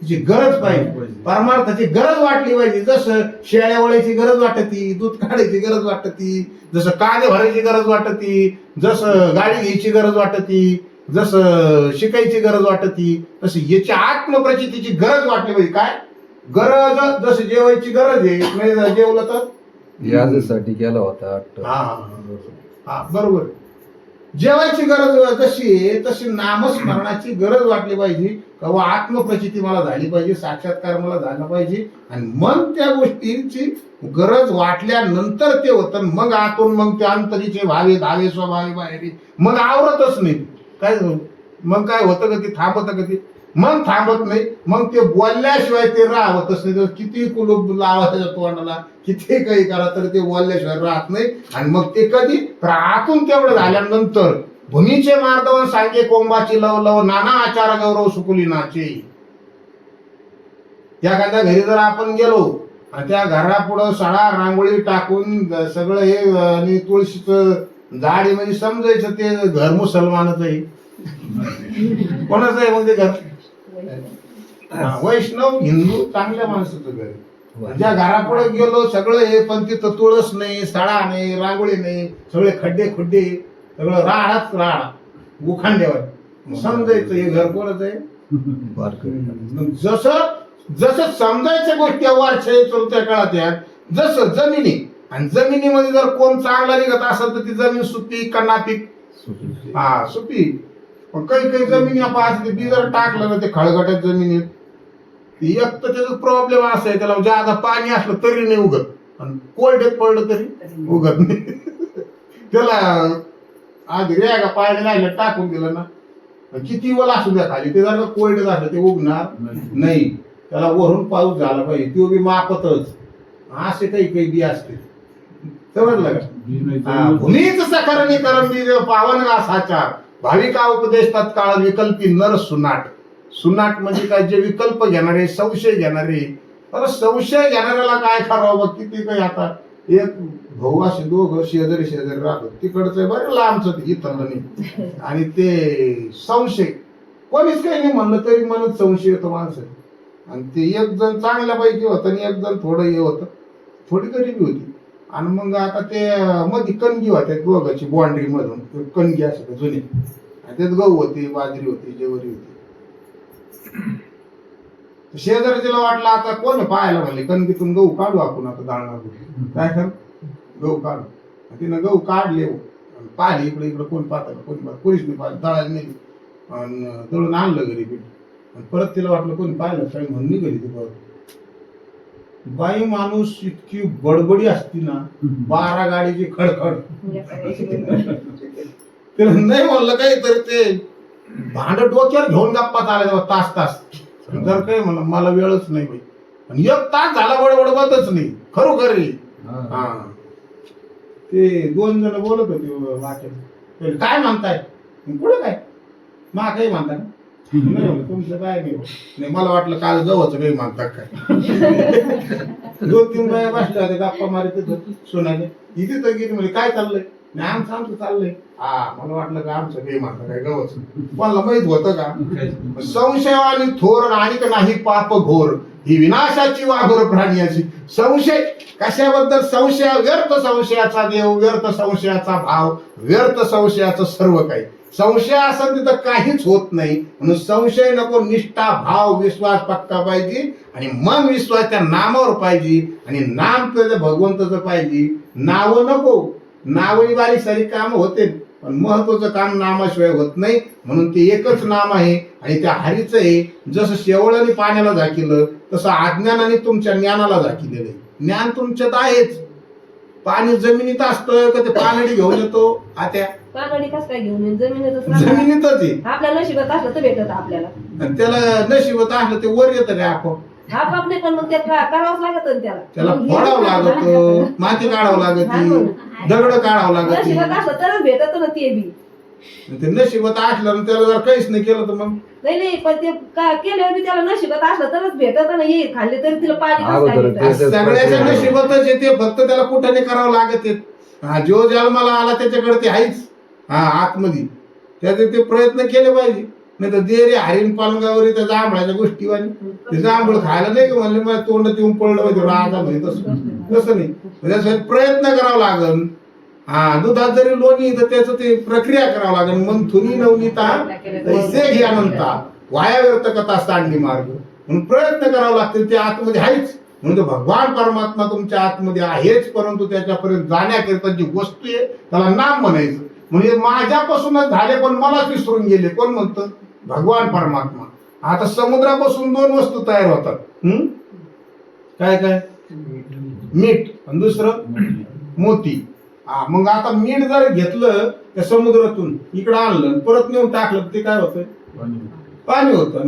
तिची गरज पाहिजे, परमार्थाची गरज वाटली पाहिजे. जसं शेळ्या वळायची गरज वाटती, दूध काढायची गरज वाटती, जसं कांदे भरायची गरज वाटती, जसं गाडी घ्यायची गरज वाटती, जसं शिकायची गरज वाटती, तशी याची आत्मप्रचितीची गरज वाटली पाहिजे. काय गरज जशी जेवायची गरज आहे, नाही जेवलं तर यासाठी केला होता हा बरोबर. जेवायची गरज जशी आहे तशी नामस्मरणाची गरज वाटली पाहिजे, किंवा आत्मप्रचिती मला झाली पाहिजे, साक्षात्कार मला झाला पाहिजे, आणि मग त्या गोष्टींची गरज वाटल्यानंतर ते होतं. मग आतून मग ते अंतरीचे भावे धावे स्वभावे बाहेर मग आवरतच नाही. काय मग काय होतं का ते थांबत का ते मन थांबत नाही. मग ते बोलल्याशिवाय ते राहतच नाही. किती कुलूप लावा त्याच्या तोंडाला, किती काही करा तर ते बोलल्याशिवाय राहत नाही. आणि मग ते कधी तर आतून तेवढं झाल्यानंतर भूमीचे मार्दवन सांगे कोंबाची लव लव नाना आचार गौरव सुकुली नाचे. त्या एखाद्या घरी जर आपण गेलो आणि त्या घरापुढं सडा रांगोळी टाकून सगळं हे आणि तुळशीचं झाड आहे, म्हणजे समजायचं ते घर मुसलमानच आहे. कोणाचं आहे मग ते घर? वैष्णव हिंदू चांगल्या माणसाचं घर. ज्या घरापुढे गेलो सगळं हे, पण तिथं तुळस नाही, सडा नाही, रांगोळी नाही, सगळे खड्डे खुड्डे, सगळं राहाच राहा उखांड्यावर, समजायचं हे घर कोणाचं आहे. जसं जसं समजायच्या गोष्टी वारशाही चलत्या काळात यात, जसं जमिनी, आणि जमिनीमध्ये जर कोण चांगला निघत असेल तर ती जमीन सुपीक का नापीक? हा सुपीक. पण काही काही जमिनी आपण बी जर टाकलं ना ते खळगट्यात जमिनीत, एक तर त्याचा प्रॉब्लेम असा आहे, त्याला ज्यादा पाणी असलं तरी नाही उगत, आणि कोरड्यात पडलं तरी उगत नाही. त्याला आधी रेगा पाणी राहिलं टाकून दिलं ना, किती वल असू द्या खाली, ते जर का कोरड्यात असलं ते उगणार नाही. त्याला वरून पाऊस झाला पाहिजे, तो बी मापतच. असे काही काही बी असते, समजलं का? भूमीच सकरणीकरण बीज पावन साचार भाविका उपदेश तत्काळ विकल्पी नर सुनाट. सुनाट म्हणजे काय? जे विकल्प घेणारे, संशय घेणारे. तर संशय घेणाऱ्याला काय करावं? किती काही आता एक भाऊ असे दोघं शेजारी शेजारी राहतात, तिकडचं बरं लांबच इथलं नाही, आणि ते संशय कोणीच काही नाही म्हणलं तरी म्हणत संशय येतो माणसाला. आणि ते एक जण चांगल्यापैकी होतं आणि एक जण थोडं हे होतं, थोडी गरिबी होती. आणि मग आता ते मध्ये कणगी होत्या दोघांची बाँड्री मधून, कणगी असते जुनी, त्यात गहू होते, बाजरी होती, ज्वारी होती. शेजारच्याला वाटलं आता कोण पाहायला म्हणले कणगीतून गहू काढू आपण, आता दाळणार काय कर गहू काढू. तिनं गहू काढले, पाहिले इकडे इकडे कोण पाहता कोणीच नाही पाहिलं, दळायला नाही, आणि दळून आणलं घरी पीठ. आणि परत तिला वाटलं कोणी पाहिलं काही म्हणून निघाली ती परत. बाई माणूस इतकी बडबडी असती ना, 12 गाडीची खडखड. तिला नाही म्हणलं काही तरी ते भांड डोक्यावर घेऊन गप्पा चालायचं तास तास. जर काही म्हणलं मला वेळच नाही बाई, आणि 1 तास झाला बडबडतच नाही खरोखर. हा ते 2 जण बोलत होते वाटेल, काय म्हणताय पुढे काय मा काही म्हणता का? तुमचं काय नाही. मला वाटलं काल गव्हाचं काही म्हणतात काय. 2-3 बाया बसल्या होत्या गप्पा मारित सोनाने, इथे तर गेली म्हणजे काय चाललंय? नाही आमचं चाललंय. मला वाटलं का आमचं काही म्हणतं काय गव्हाचं. मला माहित होतं का? संशय आणि थोर आणि नाही पाप घोर ही विनाशाची वाघोर प्राण्याची. संशय कशाबद्दल? संशय व्यर्थ संशयाचा देव, व्यर्थ संशयाचा भाव, व्यर्थ संशयाचं सर्व काही. संशय असेल तिथं काहीच होत नाही. म्हणून संशय नको, निष्ठा भाव विश्वास पक्का पाहिजे, आणि मन विश्वास त्या नामावर पाहिजे, आणि नाम त्याचं भगवंताचं पाहिजे. नाव नको, नावही बारीक सारी काम होते, पण महत्वाचं काम नामाशिवाय होत नाही. म्हणून ते एकच नाम आहे, आणि त्या हरीचं आहे. जसं शेवळाने पाण्याला झाकिलं तसं अज्ञानाने तुमच्या ज्ञानाला झाकिलेलं आहे. ज्ञान तुमच्यात आहेच. पाणी जमिनीत असतं का ते पानडी घेऊन येतो? आत्या पानवडी कसं काय घेऊन येईन? जमिनीतच आहे. आपल्या नशिबात असलं तर भेटत आपल्याला. आणि त्याला नशिबात असलं ते वर येतं काय आपण आप नाही, पण मग ते करावंच लागत त्याला फोडावं लागत, माती काढावं लागत, दगड काढावं लागत. नशिबात असलं तरच भेटत ना ते बी. ते नशिबात असलं त्याला जर काहीच नाही केलं तर मग नाही, पण ते केल्यावर बी त्याला नशिबात असलं तरच भेटत ना. हे खाल्ले तरी तिला पाणी कसं काय भेटत? सगळ्याच्या नशिबातच येते, फक्त त्याला कुठे करावं लागत. जो जन्माला आला त्याच्याकडे ते आहेच. आतमध्ये त्याचे ते प्रयत्न केले पाहिजे. नाही तर दे रे हरिण पालगावरी त्या जांभळाच्या गोष्टी वाणी, ते जांभळ खायला नाही का म्हणले मला तोंडात येऊन पडलं पाहिजे राजा म्हणजे तसं नाही. त्यासाठी प्रयत्न करावा लागल. दुधात जरी लोणी तर त्याचं ते प्रक्रिया करावं लागेल. मंथुनी नवनीता तैसे घे अनंता वाया व्यर्थ कथा सांडली मार्ग. म्हणून प्रयत्न करावे लागतील. ते आतमध्ये आहेच म्हणजे भगवान परमात्मा तुमच्या आतमध्ये आहेच, परंतु त्याच्यापर्यंत जाण्याकरिता जी वस्तू आहे त्याला नाम म्हणायचं. म्हणजे माझ्यापासूनच झाले पण मलाच विसरून गेले. कोण म्हणतं? भगवान परमात्मा. आता समुद्रापासून 2 वस्तू तयार होतात. काय काय? मीठ आणि दुसरं मोती. मग आता मीठ जर घेतलं त्या समुद्रातून इकडं आणलं परत नेऊन टाकलं ते काय होतं? पाणी होतं.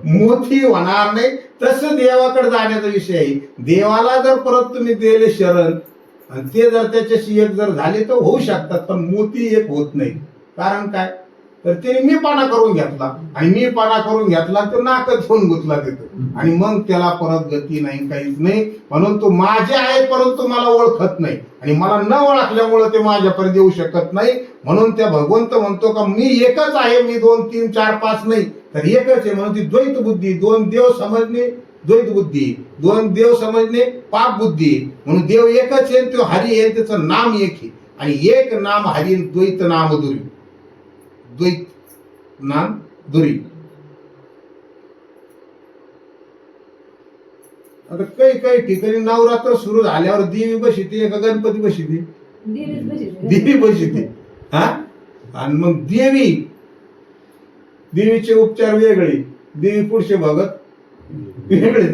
मोती होणार नाही. तसं देवाकडे जाण्याचा विषय आहे. देवाला जर परत तुम्ही दिले शरण आणि ते जर त्याच्याशी एक जर झाले तर होऊ शकतात, पण मोती एक होत नाही. कारण काय? तर त्याने मीपणा करून घेतला आणि मीपणा करून घेतला तो नाकच होऊन गुतला तिथं आणि मग त्याला परत गती नाही, काहीच नाही. म्हणून तो माझे आहे परंतु मला ओळखत नाही आणि मला न ओळखल्यामुळे ते माझ्यापर्यंत येऊ शकत नाही. म्हणून त्या भगवंत म्हणतो का मी एकच आहे, मी 2 3 4 5 नाही तर एकच आहे. म्हणून ती द्वैत बुद्धी, 2 देव समजणे द्वैत बुद्धी, 2 देव समजणे पाप बुद्धी. म्हणून देव एकच आहे, तो हरी आहे, त्याचं नाम एक आहे आणि एक नाम हरी, द्वैत नाम दुरी, द्वैत नाम दुरी. आता काही काही ठिकाणी नवरात्र सुरू झाल्यावर देवी बसते का गणपती बसते? देवी बसते. हा, आणि मग देवीचे उपचार वेगळे, देवी पुढचे भगत वेगळे.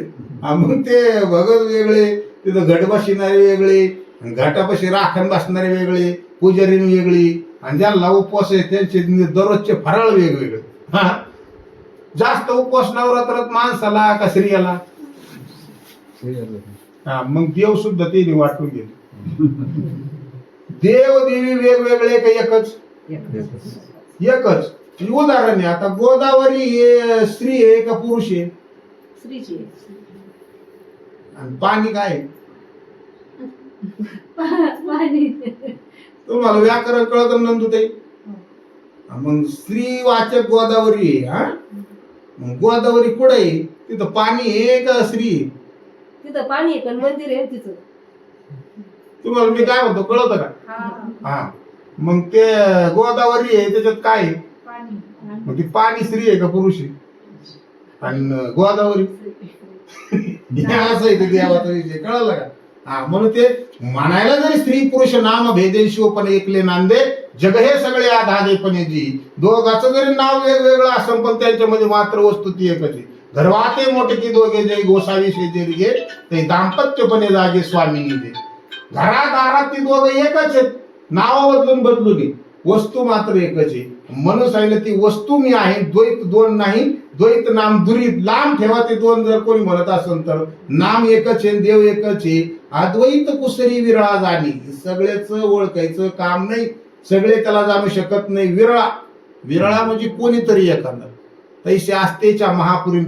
मग ते भगत वेगळे, तिथं घट बसणारे वेगळे, घाटापाशी राखण बसणारे वेगळे, पुजारी वेगळी आणि ज्यांना उपवास आहे त्यांचे दररोजचे फराळ वेगवेगळे. हा, जास्त उपवास नवरात्रात माणसाला का स्त्रियाला? हा, मग देव सुद्धा ते वाटून गेले. देव देवी वेगवेगळे का एकच? एकच. उदाहरण आहे, आता गोदावरी हे स्त्री आहे का पुरुष आहे? स्त्रीची. आणि पाणी काय? पाणी. तुम्हाला व्याकरण कळत नंदुताई? मग स्त्री वाचक गोदावरी आहे. हा, मग गोदावरी कुठे आहे? तिथं पाणी आहे का स्त्री? तिथं पाणी आहे पण मंदिर आहे तिथं. तुम्हाला मी काय म्हणतो कळत का? हा, मग ते गोदावरी आहे त्याच्यात काय आहे? मग ती पाणी स्त्री आहे का पुरुष आहे? आणि गोदावरी असं आहे ते देवाचा विषय. कळलं का? हा, म्हणून ते म्हणायला जरी स्त्री पुरुष नाम भेदे शिवपणे एकले नांदे जग हे सगळे आधादेपणे जी. दोघाचं जरी नाव वेगवेगळं असं पण त्यांच्यामध्ये मात्र वस्तू ती एकच आहे. घरवाते मोठे की दोघे जय गोसावी शेजेरी घे ते दाम्पत्यपणे जागे स्वामीनी दे. घरात दारात ती दोघं एकच आहेत, नाव बदलून वस्तू मात्र एकच आहे. म्हणून सांगितलं ती वस्तू मी आहे, द्वैत 2 नाही. द्वैत नाम दुरी, लांब ठेवा ते 2 जर कोणी म्हणत असेल तर. नाम एकच आहे, देव एकच आहे. अद्वैत कुसरी विरळा जाणी. सगळेच ओळखायचं काम नाही, सगळे त्याला जाणू शकत नाही. विरळा म्हणजे कोणीतरी एखादा. तैसे आस्तेच्या महापुरी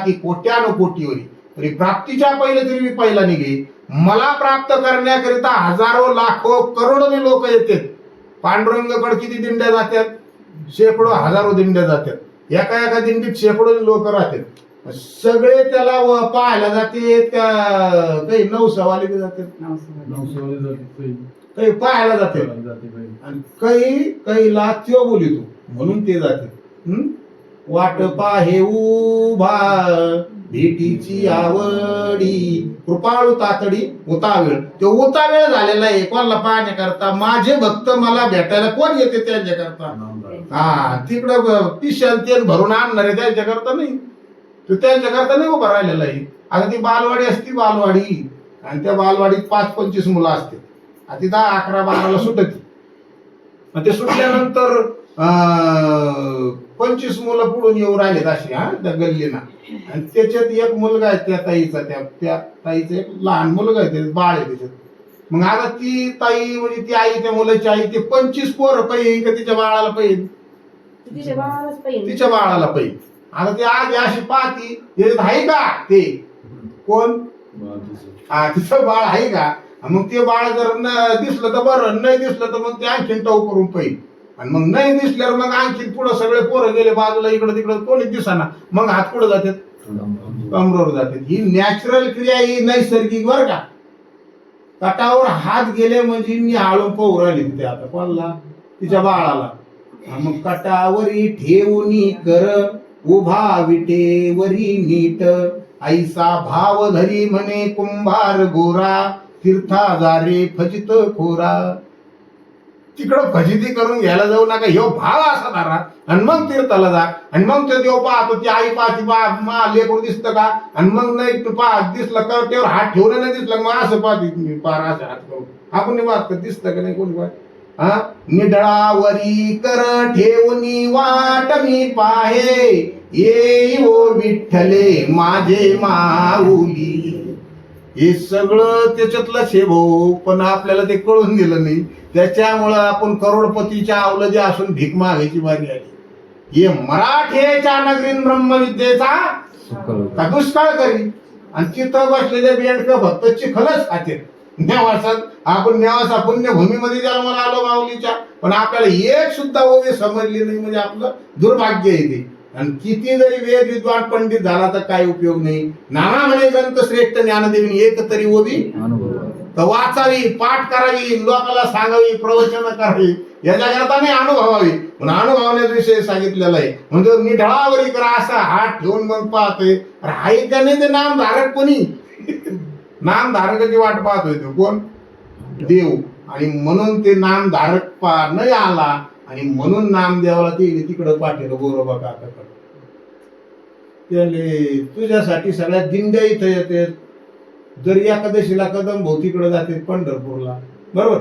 की कोट्यानो कोटीवरी तरी प्राप्तीच्या पहिले तरी मी पहिला निघे. मला प्राप्त करण्याकरिता हजारो लाखो करोडोनी लोक येतात. पांडुरंगाकडे किती दिंड्या जातात? शेकडो हजारो दिंड्या जातात. एका एका दिंडीत शेकडो लोक राहतात. सगळे त्याला पाहायला जाते का? काही 9 सवाली जातात, काही पाहायला जाते आणि काहीला त्यो बोलितो म्हणून ते जाते. वाट पाहे उभा भेटीची आवडी कृपाळू तातडी उतावेळ. तो उतावेळ झालेला आहे कोणाला पाहण्याकरता. माझे भक्त मला भेटायला कोण येते त्यांच्याकरता? हा, तिकडं पिशल तेल भरून आणणारे त्यांच्याकरता नाही, तो त्यांच्याकरता नाही उभा राहिलेला आहे. आता ती बालवाडी असती, बालवाडी, आणि त्या बालवाडीत 5-25 मुलं असते. ती 10-11-12ला सुटते. ते सुटल्यानंतर 25 मुलं पुढून येऊ राहिलेत अशी. हा, त्या गल्लीना. आणि त्याच्यात एक मुलगा आहे त्या ताईचा, त्या ताईचं एक लहान मुलगा आहे, ते बाळ आहे त्याच्यात. मग आता ती ताई म्हणजे ती आई, त्या मुलाची आई, ते 25 पोरं पाहिजे का तिच्या बाळाला पाहिजे? तिच्या बाळाला पाहिजे. आता ती आधी अशी पाहती, त्याच्यात आहे का ते कोण? हा, तिचं बाळ आहे का? मग ते बाळ जर दिसलं तर बरं, नाही दिसलं तर मग ते आणखीन टव करून पाहिजे. आणि मग नाही दिसल्यावर मग आणखी पुढे सगळे पोरं गेले बाजूला, इकडं तिकडं कोणी दिसाना. मग हात पुढे जातात, कमरेवर जातात. ही नॅचरल क्रिया, ही नैसर्गिक बरं का. कटावर हात गेले म्हणजे मी हाळून पाहू राहिली तिथे. आता कोणाला? तिच्या बाळाला. मग कटावरी ठेवून कर उभा विटेवरी नीट ऐसा भाव धरी म्हणे कुंभार गोरा तीर्था जारे फजित खोरा. तिकडं फजिती करून घ्यायला जाऊ नका, ह्यो भाव असा धरा आणि मग तीर्थाला जा. आणि मग ते देव पाहतो, ती आई पाहती मा लेकरू दिसतं का, आणि मग नाही दिसलं कवट्यावर हात ठेवलं नाही दिसलं मग असं पाहते मी पार असं हात करून आपण नाही पाहत का, दिसतं का नाही कोणी पाहत. हा, निडळावरी कर ठेवणी वाट मी पाहे येई ओ विठ्ठले माझे माऊली. हे सगळं त्याच्यातलं भाऊ, पण आपल्याला ते कळून दिलं नाही. त्याच्यामुळं आपण करोडपतीच्या अवलजे असून भीक मागायची बारी आली. हे मराठेच्या नगरीन ब्रह्मविद्येचा का दुष्काळ करी. आणि तिथं बसलेले बेंडक फक्त चिखलच खाते. नेवासात आपण नेवासा पुण्यभूमीमध्ये जन्माला आलो माऊलीच्या, पण आपल्याला एक सुद्धा ओवी समजली नाही म्हणजे आपलं दुर्भाग्य येते. आणि किती जरी वेद विद्वान पंडित झाला तर काही उपयोग नाही. नाना म्हणे ग्रंथ श्रेष्ठ ज्ञानदेवीने एक तरी ओवी तर वाचावी, पाठ करावी, लोकांना सांगावी, प्रवचन करावी, याच्या करता नाही अनुभवावी. पण अनुभवण्याचा विषय सांगितलेला आहे. म्हणजे मी ढळावरी करा असा हात ठेवून मग पाहतोय. अरे आहे का नाही ते नामधारक कोणी? नामधारकाची वाट पाहतोय तो कोण? देव. आणि म्हणून ते नामधारक नाही आला आणि म्हणून नामदेवाला ते तिकडं पाठवलं गोरोबा काकाकडं. त्याले तुझ्यासाठी सगळ्यात दिंड्या इथं येते. जर एकादशीला कदम भोवतीकडे जाते पंढरपूरला, बरोबर,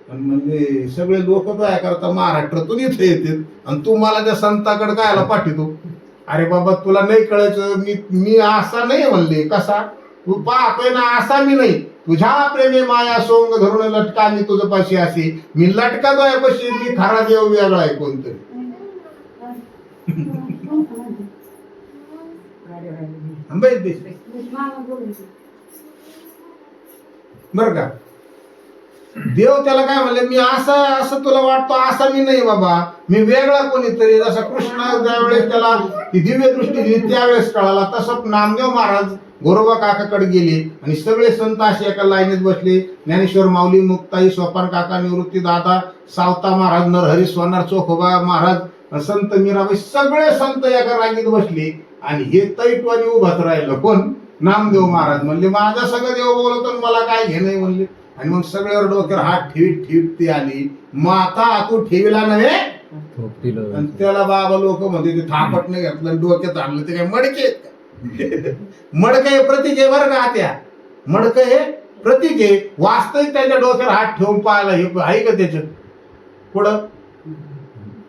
आणि म्हणजे सगळे लोक काय करता महाराष्ट्रातून इथे येतात आणि तू मला त्या संताकडे कायला पाठवतो. अरे बाबा तुला नाही कळायचं, मी असा नाही म्हणले. कसा तू पाहतोय ना असा मी नाही. तुझ्या प्रेमे माया सोंग धरून लटका मी तुझं पाशी असे. मी लटका आहे पशी, मी खरा देव वेगळा आहे कोणतरी. बर का, देव त्याला काय म्हणले, मी असं तुला वाटतो असा मी नाही बाबा, मी वेगळा कोणीतरी. जसा कृष्ण ज्यावेळेस त्याला ती दिव्य दृष्टी दिली त्यावेळेस कळाला, तसं नामदेव महाराज गोरोबा काकाकडे गेले आणि सगळे संत असे एका लाईनीत बसले. ज्ञानेश्वर माऊली, मुक्ताई, सोपान काका, निवृत्ती दादा, सावता महाराज, नरहरी सोनार, चोखोबा महाराज, संत मीराबाई, सगळे संत एका रांगेत बसले. आणि हे तैटवानी उभाच राहिलं कोण? नामदेव महाराज. म्हणले माझा सगळं देव बोलतो मला काय घेणं म्हणले. आणि मग सगळ्यावर डोक्यावर हात ठेवीत ती आली. माथा तू ठेवीला नव्हे. आणि त्याला बाबा लोक म्हणते ते थापटणे घातलं डोक्यात आणलं. ते काय मडके आहेत का? मडकं हे प्रतीक आहे बरं का. त्या मडकं हे प्रतीक आहे. वास्तविक त्याच्या डोक्यावर हात ठेवून पाहायला हे आहे का त्याच्यात? पुढं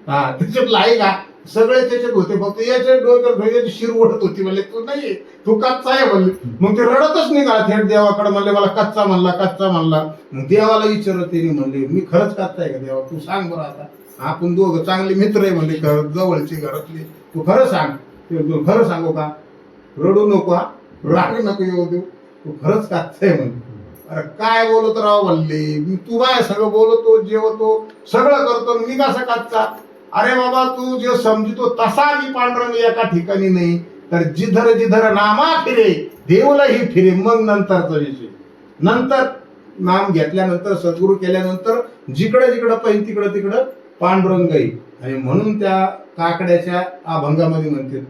हा त्याच्यातलं आहे का? सगळे त्याच्यात होते, फक्त याच्या डोक्यावर शिर ओढत होती. म्हणले तू नाही, तू कच्चा आहे म्हणले. मग ते रडतच निघाला थेट देवाकडे. म्हणले मला कच्चा म्हणला. मग देवाला विचारत त्यांनी म्हणले मी खरंच कच्चा आहे का देवा? तू सांग बरं. आता आपण दोघं चांगले मित्र आहे म्हणले, जवळचे घरातले. तू खरं सांग. तू खरं सांगू का? रडू नको, हा राग नको येऊ देऊ. तू खरंच कच्चा आहे म्हणले. अरे काय बोलत राव म्हणले, मी तू बाय सगळं बोलतो, जेवतो, सगळं करतो, मी कसा कच्चा? अरे बाबा तू जे समजतो तसा मी पांडुरंग एका ठिकाणी नाही. तर जिधर नामा फिरे देवलाही फिरे. मग नंतरचा विषय. नंतर नाम घेतल्यानंतर, सद्गुरू केल्यानंतर जिकडं पाहिजे तिकडं पांडुरंग येईल. आणि म्हणून त्या काकड्याच्या अभंगामध्ये म्हणते,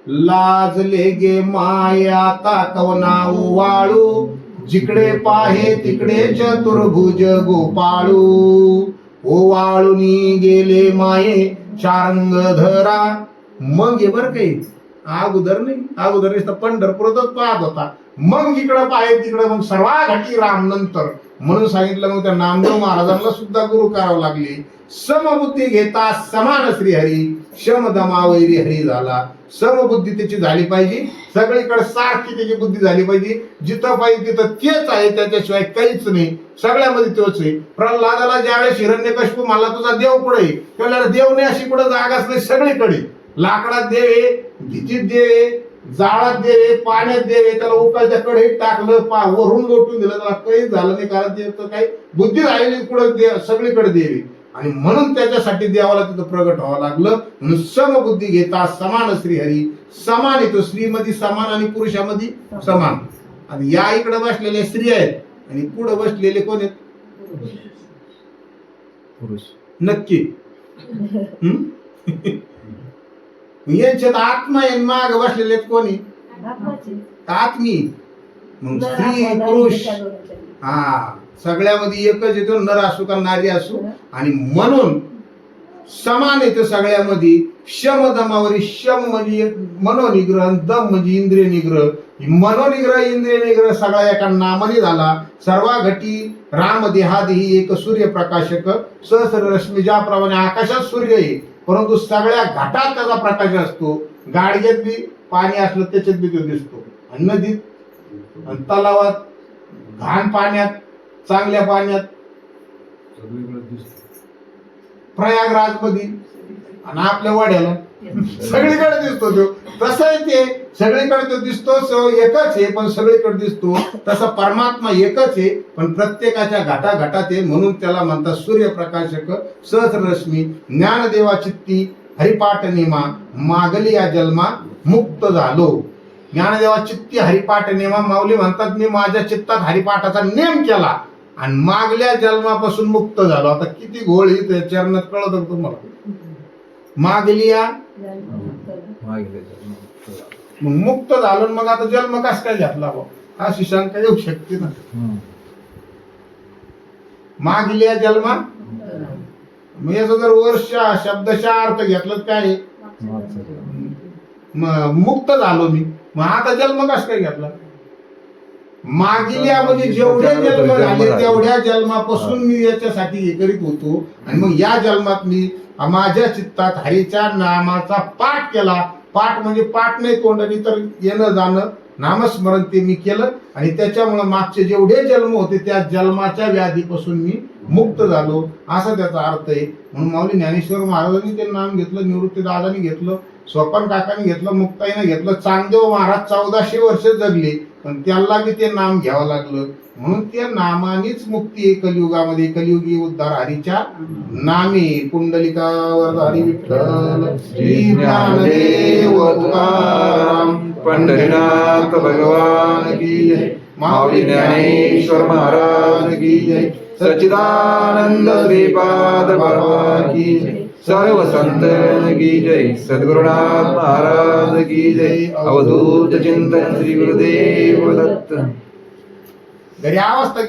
लाजले गे माया काकवना वाळू, जिकडे पाहे तिकडे चतुर्भुज गोपाळू. ओवाळूनी गेले माये चारंग धरा. मग हे बर काही अगोदर नाही, अगोदर पंढरपूरच पाहत होता. मग जिकडं पाहे तिकडं मग सर्वाघाटी राम नंतर. म्हणून सांगितलं मग त्या नामदेव महाराजांना सुद्धा गुरु करावं लागले. समबुद्धी घेता समान श्रीहरी, शम दमावैरी हरी झाला. समबुद्धी त्याची झाली पाहिजे, सगळीकडे सारखी त्याची बुद्धी झाली पाहिजे. जिथं पाहिजे तिथं तेच आहे, त्याच्याशिवाय काहीच नाही. सगळ्यामध्ये तोच आहे. प्रल्हादाला ज्यावेळेस हिरण्यकशिपू म्हणला तुझा देव कुठे, त्याला देव नाही अशी कुठं जागाच नाही. सगळीकडे लाकडात देवे, भीतीत देवे, जाळात देवे, पाण्यात देवे. त्याला उकाळच्या कढईत टाकलं, वरून लोटून दिलं, त्याला काहीच झालं नाही. कारण ते काही बुद्धी राहिली कुठं सगळीकडे देवे. आणि म्हणून त्याच्यासाठी देवाला तिथं प्रगट व्हावं लागलं. म्हणून समबुद्धी घेता समान श्रीहरी. समान येतो, स्त्रीमध्ये समान आणि पुरुषामध्ये समान. आणि या इकडे बसलेले स्त्री आहेत आणि पुढे बसलेले कोण आहेत? पुरुष. नक्की यांच्यात आत्मा आहे, माग बसलेले आहेत कोणी आत्माची. आत्मी. मग नर स्त्री आत्मा, पुरुष त्या दोघांच्या. हा सगळ्यामध्ये एकच येतो, नर असो का नारी असो. आणि म्हणून समान येतं सगळ्यामध्ये. शम दमावरी, शम म्हणजे मनोनिग्रह, दम म्हणजे इंद्रिय निग्रह. मनोनिग्रह इंद्रिय निग्रह सगळा एका नामाने झाला. सर्वा घटी राम देहादेही एक सूर्यप्रकाशक सहस्र रश्मी. ज्याप्रमाणे आकाशात सूर्य आहे परंतु सगळ्या घटात त्याचा प्रकाश असतो. गाडग्यात बी पाणी असलं त्याच्यात बी तो दिसतो. आणि नदीत आणि तलावात, घाण पाण्यात, चांगल्या पाण्यात, प्रयागराज मध्ये आणि आपल्या वाड्याला सगळीकडे दिसतो तो. तसं आहे ते, सगळीकडे तो दिसतो. एकच आहे पण सगळीकडे दिसतो. तसा परमात्मा एकच आहे पण प्रत्येकाच्या घटाघटात आहे. म्हणून त्याला म्हणतात सूर्यप्रकाशक सहस्ररश्मी. ज्ञानदेवा चित्ती हरिपाठ नेमा, मागली या जन्मा मुक्त झालो. ज्ञानदेवा चित्ती हरिपाठ नेमा. माऊली म्हणतात मी माझ्या चित्तात हरिपाठाचा नेम केला आणि मागल्या जन्मापासून मुक्त झालो. आता किती घोळ ही त्या चरणात कळत तुम्हाला. मागलिया मग मुक्त झालो मग आता जन्म कस काय घेतला बा, अशी शंका येऊ शकते ना. मागलिया जन्मा मग याचा जर वर्ष शब्दशः अर्थ घेतलं काय मुक्त झालो मी. मग आता जन्म कस काय घेतला. मागील म्हणजे जेवढे जन्म झाले तेवढ्या जन्मापासून मी याच्यासाठी हे करीत होतो. आणि मग या जन्मात मी माझ्या चित्तात हरीच्या नामाचा पाठ केला. पाठ म्हणजे पाठ नाही तोंडाने तर येणं जाणं नामस्मरण ते मी केलं. आणि त्याच्यामुळे मागचे जेवढे जन्म होते त्या जन्माच्या व्याधीपासून मी मुक्त झालो असा त्याचा अर्थ आहे. म्हणून माऊली ज्ञानेश्वर महाराजांनी ते नाम घेतलं, निवृत्ती दादानी घेतलं, स्वपन काकांनी घेतलं, मुक्ताईने घेतलं. चांगदेव महाराज 1400 वर्ष जगले पण त्यांना बी ते नाम घ्यावं लागलं. म्हणून त्या नामानेच मुक्ती आहे कलियुगामध्ये. कलियुगी उद्धार हरीच्या नामे. कुंडलिकावर हरी विठ्ठल श्री ज्ञानदेव तुकाराम पंढरीनाथ भगवान की जय. माऊली ज्ञानेश्वर महाराज की जय. सच्चिदानंद श्रीपाद बाबा की जय. सर्व संतन की जय. सद्गुरुनाथ महाराज की जय. अवधूत चिंतन श्री गुरुदेव दत्त. घरी अवस्था